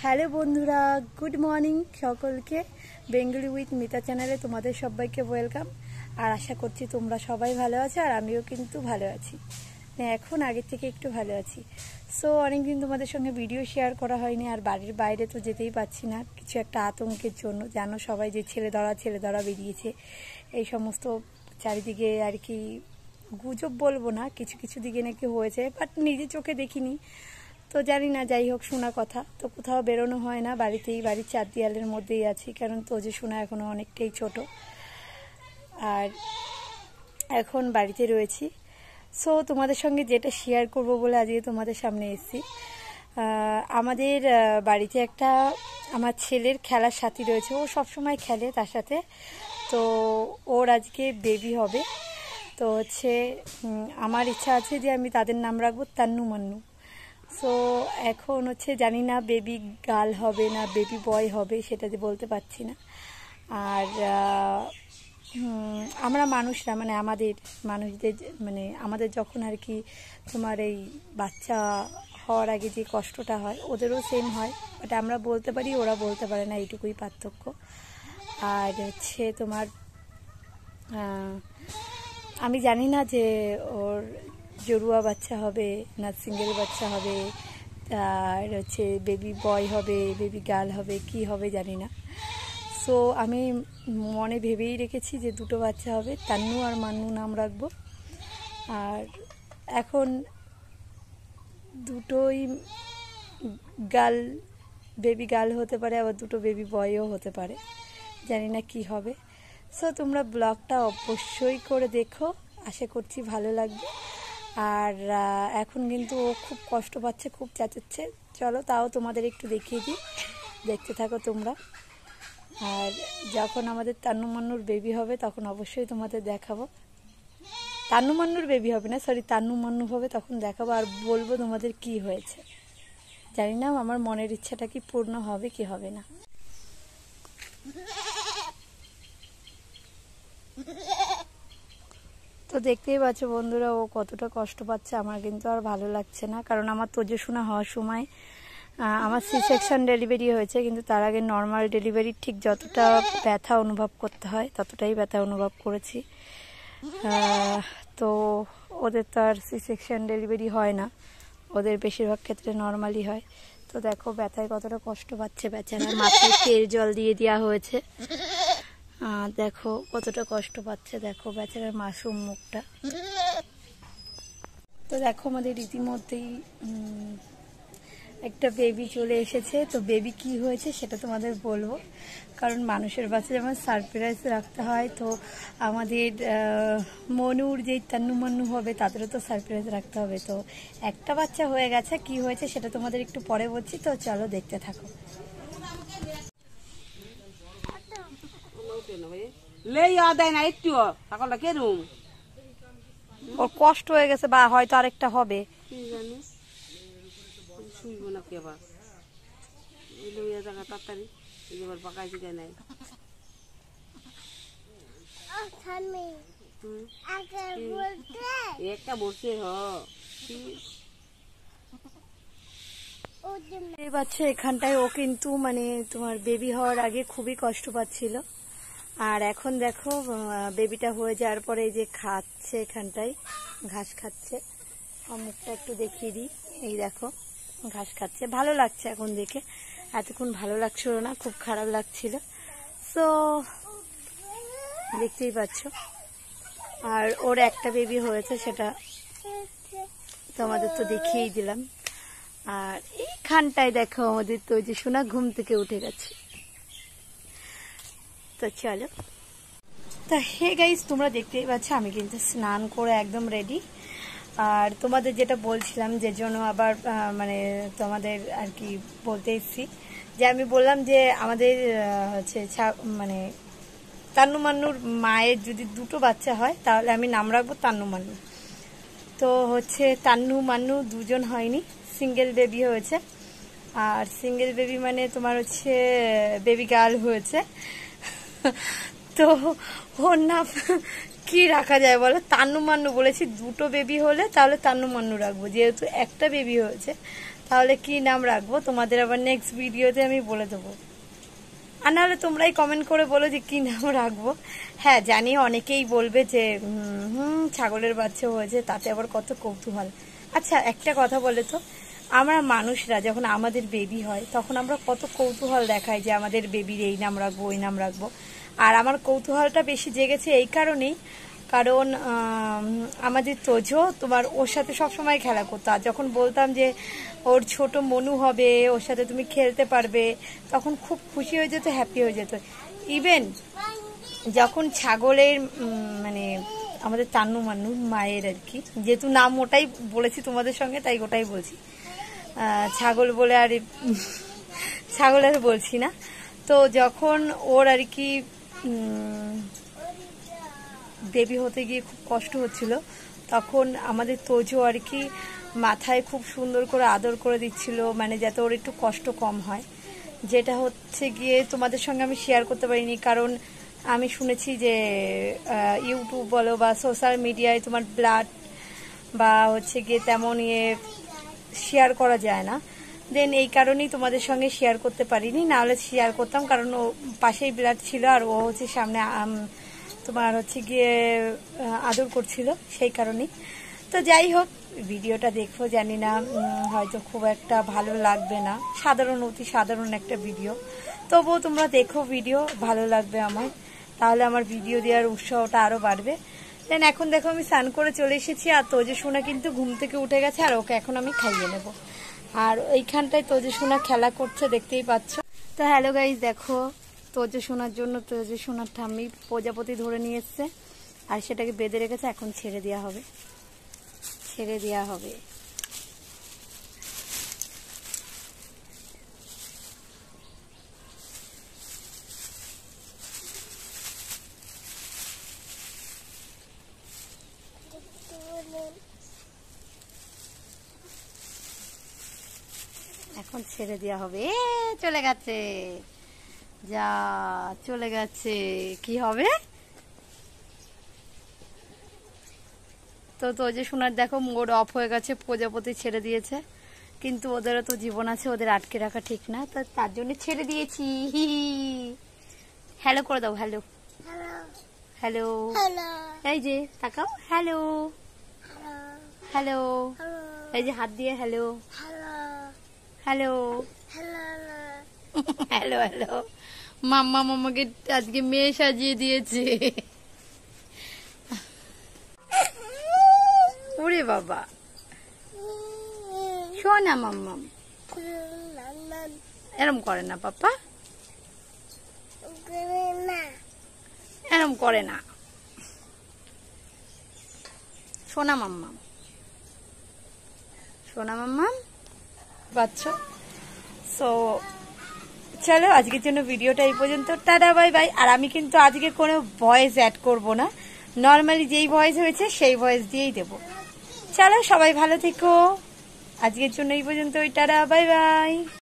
Hello বন্ধুরা, good morning সকলকে। Bengali with Mita চ্যানেলে তোমাদের সবাইকে ওয়েলকাম। আর আশা করছি তোমরা সবাই ভালো আছো, আর আমিও কিন্তু ভালো আছি। এখন আগের থেকে একটু ভালো আছি। সো অনেকদিন তোমাদের সঙ্গে ভিডিও শেয়ার করা হয়নি, আর বাড়ির বাইরে তো যেতেই পারছি না কিছু একটা আতঙ্কের জন্য। জানো সবাই যে ছেলে ধরা বেরিয়েছে, এই সমস্ত চারিদিকে আর কি গুজব বলবো না, কিছু কিছু দিকে নাকি হয়েছে, বাট নিজে চোখে দেখিনি তো জানি না। যাই হোক, শোনা কথা তো, কোথাও বেরোনো হয় না, বাড়িতেই, বাড়ির চার দেয়ালের মধ্যেই আছি, কারণ তো যে শোনা এখনও অনেকটাই ছোট আর এখন বাড়িতে রয়েছি। সো তোমাদের সঙ্গে যেটা শেয়ার করব বলে আজকে তোমাদের সামনে এসেছি, আমাদের বাড়িতে একটা আমার ছেলের খেলার সাথী রয়েছে, ও সবসময় খেলে তার সাথে। তো ওর আজকে বেবি হবে। তো হচ্ছে আমার ইচ্ছা আছে যে আমি তাদের নাম রাখবো তান্নু মান্নু। সো এখন হচ্ছে জানি না বেবি গার্ল হবে না বেবি বয় হবে, সেটা যে বলতে পারছি না। আর আমরা মানুষরা মানে আমাদের যখন আর কি তোমার এই বাচ্চা হওয়ার আগে যে কষ্টটা হয়, ওদেরও সেম হয়, বাট আমরা বলতে পারি, ওরা বলতে পারে না, এইটুকুই পার্থক্য। আর হচ্ছে তোমার আমি জানি না যে ওর জরুয়া বাচ্চা হবে না সিঙ্গেল বাচ্চা হবে, আর হচ্ছে বেবি বয় হবে বেবি গার্ল হবে, কি হবে জানি না। সো আমি মনে ভেবেই রেখেছি যে দুটো বাচ্চা হবে, তান্নু আর মান্নু নাম রাখবো। আর এখন দুটোই বেবি গার্ল হতে পারে, আবার দুটো বেবি বয়ও হতে পারে, জানি না কি হবে। সো তোমরা ব্লগটা অবশ্যই করে দেখো, আশা করছি ভালো লাগবে। আর এখন কিন্তু ও খুব কষ্ট পাচ্ছে, খুব চেঁচাচ্ছে। চলো তাও তোমাদের একটু দেখিয়ে দিই, দেখতে থাকো তোমরা। আর যখন আমাদের তান্নু মান্নুর বেবি হবে তখন অবশ্যই তোমাদের দেখাবো। তান্নু মান্নুর বেবি হবে না, সরি, তান্নু মান্নু হবে, তখন দেখাবো আর বলবো তোমাদের কি হয়েছে। জানি না আমার মনের ইচ্ছাটা কি পূর্ণ হবে কি হবে না। তো দেখতেই পাচ্ছ বন্ধুরা, ও কতটা কষ্ট পাচ্ছে। আমার কিন্তু আর ভালো লাগছে না, কারণ আমার তোজো হওয়ার সময় আমার সি সেকশন ডেলিভারি হয়েছে, কিন্তু তার আগে নর্মাল ডেলিভারি ঠিক যতটা ব্যথা অনুভব করতে হয় ততটাই ব্যথা অনুভব করেছি। তো ওদের তো আর সি সেকশন ডেলিভারি হয় না, ওদের বেশিরভাগ ক্ষেত্রে নর্মালি হয়। তো দেখো ব্যথায় কতটা কষ্ট পাচ্ছে বেচারা, মাথায় তেল জল দিয়ে দেওয়া হয়েছে। দেখো কতটা কষ্ট পাচ্ছে, দেখো বেচারার মাসুম মুখটা। তো দেখো আমাদের রীতিমধ্যেই একটা বেবি চলে এসেছে। তো বেবি কি হয়েছে সেটা তোমাদের বলবো, কারণ মানুষের বাচ্চা যেমন সারপ্রাইজ রাখতে হয়, তো আমাদের মনুর যেই তান্নু মান্নু হবে তাদেরও তো সারপ্রাইজ রাখতে হবে। তো একটা বাচ্চা হয়ে গেছে, কি হয়েছে সেটা তোমাদের একটু পরে বলছি, তো চলো দেখতে থাকো। ওর কষ্ট হয়ে গেছে বা হয়তো আরেকটা হবে, একটা বসে বাচ্চা এখানটায় ও কিন্তু মানে তোমার বেবি হওয়ার আগে খুবই কষ্ট পাচ্ছিল। আর এখন দেখো বেবিটা হয়ে যাওয়ার পরে এই যে খাচ্ছে, এখানটায় ঘাস খাচ্ছে। মুখটা একটু দেখিয়ে দিই, এই দেখো ঘাস খাচ্ছে, ভালো লাগছে এখন দেখে। এতক্ষণ ভালো লাগছিল না, খুব খারাপ লাগছিল। সো দেখতেই পাচ্ছ। আর ওর একটা বেবি হয়েছে, সেটা তোমাদের তো দেখিয়েই দিলাম। আর এইখানটায় দেখো আমাদের তো যে সোনা ঘুম থেকে উঠে গেছে। তো চলো। তা হে গাইস, তোমরা দেখতেই পাচ্ছ আমি কিন্তু স্নান করে একদম রেডি। আর তোমাদের যেটা বলছিলাম, যে জন্য আবার মানে তোমাদের আর কি বলতে এসছি, যে আমি বললাম যে আমাদের হচ্ছে মানে তান্নু মান্নুর মায়ের যদি দুটো বাচ্চা হয় তাহলে আমি নাম রাখবো তান্নু মান্নু। তো হচ্ছে তান্নু মান্নু দুজন হয়নি, সিঙ্গেল বেবি হয়েছে। আর সিঙ্গেল বেবি মানে তোমার হচ্ছে বেবি গার্ল হয়েছে। তো ওর নাম কি রাখা যায় বলো? তান্নু মান্নু বলেছি, দুটো বেবি হলে তাহলে তান্নু মান্নু রাখবো, যেহেতু একটা বেবি হয়েছে তাহলে কি নাম রাখবো তোমাদের আবার নেক্সট ভিডিওতে আমি বলে দেবো। আর নাহলে তোমরাই কমেন্ট করে বলো যে কি নাম রাখবো। হ্যাঁ জানি অনেকেই বলবে যে ছাগলের বাচ্চা হয়েছে, তাতে আবার কত কৌতূহল। আচ্ছা একটা কথা বলে তো, আমরা মানুষরা যখন আমাদের বেবি হয় তখন আমরা কত কৌতূহল দেখাই যে আমাদের বেবির এই নাম রাখবো ওই নাম রাখবো। আর আমার কৌতূহলটা বেশি জেগেছে এই কারণেই, কারণ আমাদের তোজো তোমার ওর সাথে সবসময় খেলা করতো। আর যখন বলতাম যে ওর ছোট মনু হবে, ওর সাথে তুমি খেলতে পারবে, তখন খুব খুশি হয়ে যেত, হ্যাপি হয়ে যেত। ইভেন যখন ছাগলের মানে আমাদের তান্নু মান্নু মায়ের আর কি, যেহেতু নাম ওটাই বলেছি তোমাদের সঙ্গে তাই ওটাই বলছি, ছাগল বলে আর ছাগল আর বলছি না। তো যখন ওর আর কি বেবি হতে গিয়ে খুব কষ্ট হচ্ছিল, তখন আমাদের তোজো আর কি মাথায় খুব সুন্দর করে আদর করে দিচ্ছিল, মানে যাতে ওর একটু কষ্ট কম হয়। যেটা হচ্ছে গিয়ে তোমাদের সঙ্গে আমি শেয়ার করতে পারিনি, কারণ আমি শুনেছি যে ইউটিউব বলো বা সোশ্যাল মিডিয়ায় তোমার ব্লাড বা হচ্ছে গিয়ে তেমন শেয়ার করা যায় না। দেন এই কারণেই তোমাদের সঙ্গে শেয়ার করতে পারিনি, নাহলে শেয়ার করতাম, কারণ ও পাশেই ব্লাড ছিল আর ও হচ্ছে সামনে তোমার হচ্ছে গিয়ে আদর করছিল, সেই কারণেই। তো যাই হোক, ভিডিওটা দেখো, জানি না হয়তো খুব একটা ভালো লাগবে না, সাধারণ অতি সাধারণ একটা ভিডিও, তবুও তোমরা দেখো, ভিডিও ভালো লাগবে আমার, তাহলে আমার ভিডিও দেওয়ার উৎসাহটা আরও বাড়বে। দেন এখন দেখো আমি স্নান করে চলে এসেছি, আর তোজো সোনা কিন্তু ঘুম থেকে উঠে গেছে, আর ওকে এখন আমি খাইয়ে নেব। আর ওইখানটায় তোজো সোনা খেলা করছে, দেখতেই পাচ্ছ। তো হ্যালো গাইজ, দেখো তোজো সোনার জন্য তোজো সোনার ঠাম্মি প্রজাপতি ধরে নিয়ে এসছে, আর সেটাকে বেঁধে রেখেছে, এখন ছেড়ে দেওয়া হবে, ছেড়ে দেওয়া হবে। এখন ছেড়ে দেওয়া হবে। চলে গেছে, যা চলে গেছে, কি হবে? তো তোজো সোনার দেখো মোড অফ হয়ে গেছে, প্রজাপতি ছেড়ে দিয়েছে, কিন্তু ওদেরও তো জীবন আছে, ওদের আটকে রাখা ঠিক না, তো তার জন্য ছেড়ে দিয়েছি। হ্যালো করে দাও, হ্যালো হ্যালো, এই যে তাকাও, হ্যালো হ্যালো, এই যে হাত দিয়ে হ্যালো হ্যালো হ্যালো হ্যালো। মাম্মা মামাকে আজকে মেয়ে সাজিয়ে দিয়েছে। ওরে বাবা, শোনা মাম্মাম, এরম করে না পাপা, এরম করে না, সোনা মাম্মাম, সোনা মাম্মাম বাচ্চা। সো চলো আজকের জন্য ভিডিওটা এই পর্যন্ত, টাটা বাই বাই। আর আমি কিন্তু আজকে কোনো ভয়েস অ্যাড করব না, নর্মালি যেই ভয়েস হয়েছে সেই ভয়েস দিয়েই দেবো। চলো সবাই ভালো থেকো, আজকের জন্য এই পর্যন্ত, টাটা বাই বাই।